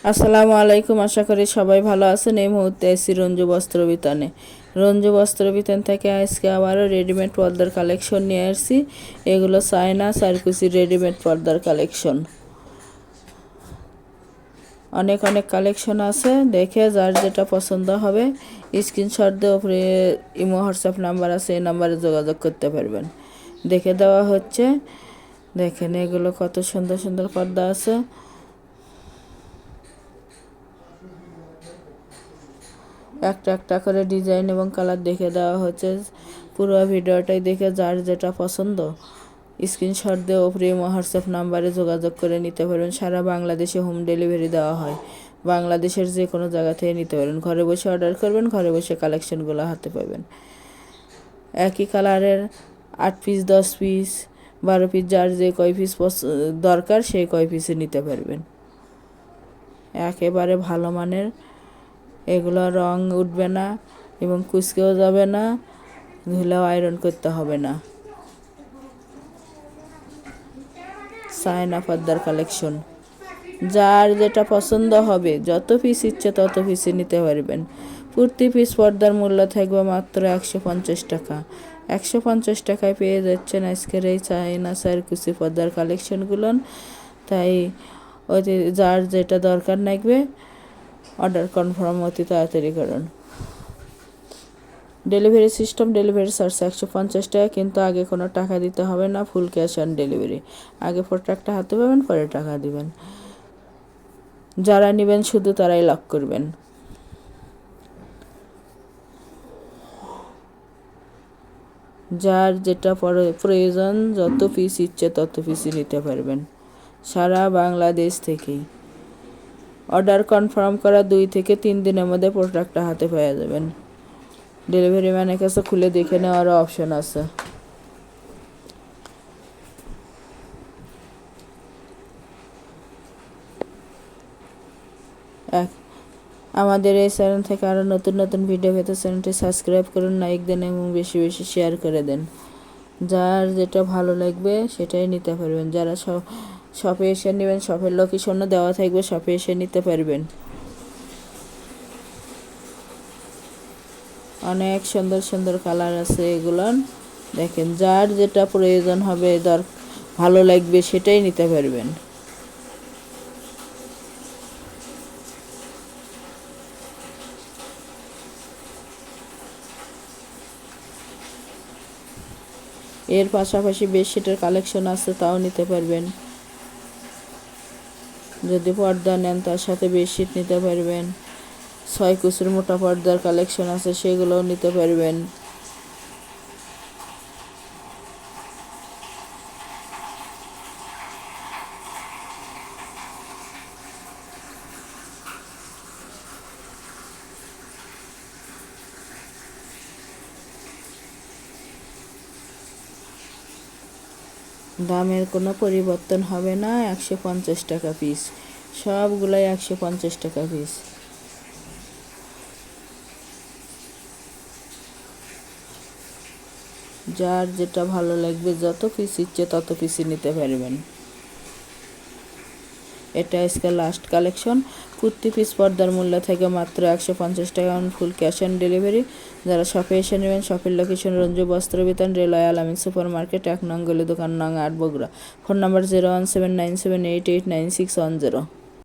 আসসালামু আলাইকুম, আশা করি সবাই ভালো আছেন। এই মুহূর্তে এসি রঞ্জু বস্ত্র বিতানে। রঞ্জু বস্ত্র বিতান থেকে আজকে আবারও রেডিমেড পর্দার কালেকশন নিয়ে আসছি। এগুলো চায়না সার্কুসির রেডিমেড পর্দার কালেকশন। অনেক অনেক কালেকশন আছে, দেখে যার যেটা পছন্দ হবে স্ক্রিনশট দিয়ে উপরে ইমো হোয়াটসঅ্যাপ নাম্বার আছে, এই নাম্বারে যোগাযোগ করতে পারবেন। দেখে দেওয়া হচ্ছে। দেখেন এগুলো কত সুন্দর সুন্দর পর্দা আছে। একটা একটা করে ডিজাইন এবং কালার দেখে দেওয়া হচ্ছে। পুরো ভিডিওটাই দেখে যার যেটা পছন্দ স্ক্রিনশট দিয়ে উপরে হোয়াটসঅ্যাপ নাম্বারে যোগাযোগ করে নিতে পারবেন। সারা বাংলাদেশে হোম ডেলিভারি দেওয়া হয়। বাংলাদেশের যে কোনো জায়গা থেকে নিতে পারবেন। ঘরে বসে অর্ডার করবেন, ঘরে বসে কালেকশনগুলো হাতে পাবেন। একই কালারের 8 পিস, 10 পিস, 12 পিস, যার যে কয় পিস দরকার সেই কয় পিসে নিতে পারবেন। একেবারে ভালো মানের, এগুলো রং উঠবে না এবং কুচকেও যাবে না, ধুলেও আয়রন করতে হবে না। চায়না পর্দার কালেকশন, যার যেটা পছন্দ হবে যত পিস ইচ্ছে তত পিসই নিতে পারবেন। প্রতি পিস পর্দার মূল্য থাকবে মাত্র 150 টাকা। 150 টাকায় পেয়ে যাচ্ছেন আজকের এই চায়না সার্কুসি পর্দার কালেকশনগুলো। তাই যার যেটা দরকার লাগবে অর্ডার কনফার্ম অতি তাড়াতাড়ি করুন। ডেলিভারি সিস্টেম, ডেলিভারি চার্জ 150 টাকা, কিন্তু আগে কোনো টাকা দিতে হবে না। Full cash on delivery. আগে প্রোডাক্টটা হাতে পাবেন, পরে টাকা দিবেন। যারা নেবেন শুধু তারাই লক করবেন। যার যেটা প্রয়োজন যত পিস ইচ্ছে তত পিসই নিতে পারবেন সারা বাংলাদেশ থেকেই। অর্ডার কনফার্ম করা 2 থেকে 3 দিনের মধ্যে প্রোডাক্টটা হাতে পেয়ে যাবেন। ডেলিভারি ম্যানের কাছে খুলে দেখে নেওয়ারও অপশন আছে। আমাদের এই চ্যানেল থেকে আরও নতুন নতুন ভিডিও পেতে চ্যানেলটি সাবস্ক্রাইব করুন, লাইক দেন এবং বেশি বেশি শেয়ার করে দেন। যার যেটা ভালো লাগবে সেটাই নিতে পারবেন। যারা শপে এসে নেবেন, শপের লোকেশনও দেওয়া থাকবে, শপে এসে নিতে পারবেন। অনেক সুন্দর সুন্দর কালার আছে এগুলোর। দেখেন যার যেটা প্রয়োজন হবে, ভালো লাগবে সেটাই নিতে পারবেন। এর পাশাপাশি বেডশিটের কালেকশন আছে, তাও নিতে পারবেন। যদি পর্দা নেন তার সাথে বেডশিট নিতে পারবেন। 6 কুচের মোটা পর্দার কালেকশন আছে, সেগুলোও নিতে পারবেন। দামের কোনো পরিবর্তন হবে না। 150 টাকা পিস, সবগুলাই 150 টাকা পিস। যার যেটা ভালো লাগবে যত পিস ইচ্ছে তত পিসই নিতে পারবেন। এটা আজকে লাস্ট কালেকশন। প্রতি পিস পর্দার মূল্য থেকে মাত্র 150 টাকা, ফুল ক্যাশ অন ডেলিভারি। যারা শপে এসে নেবেন, শপের লোকেশন রঞ্জু বস্ত্র বিতান, রেলওয়ে আলামিন সুপার মার্কেট, 1 নং গলি, দোকান নং 8, বগুড়া। Phone number 01797889610।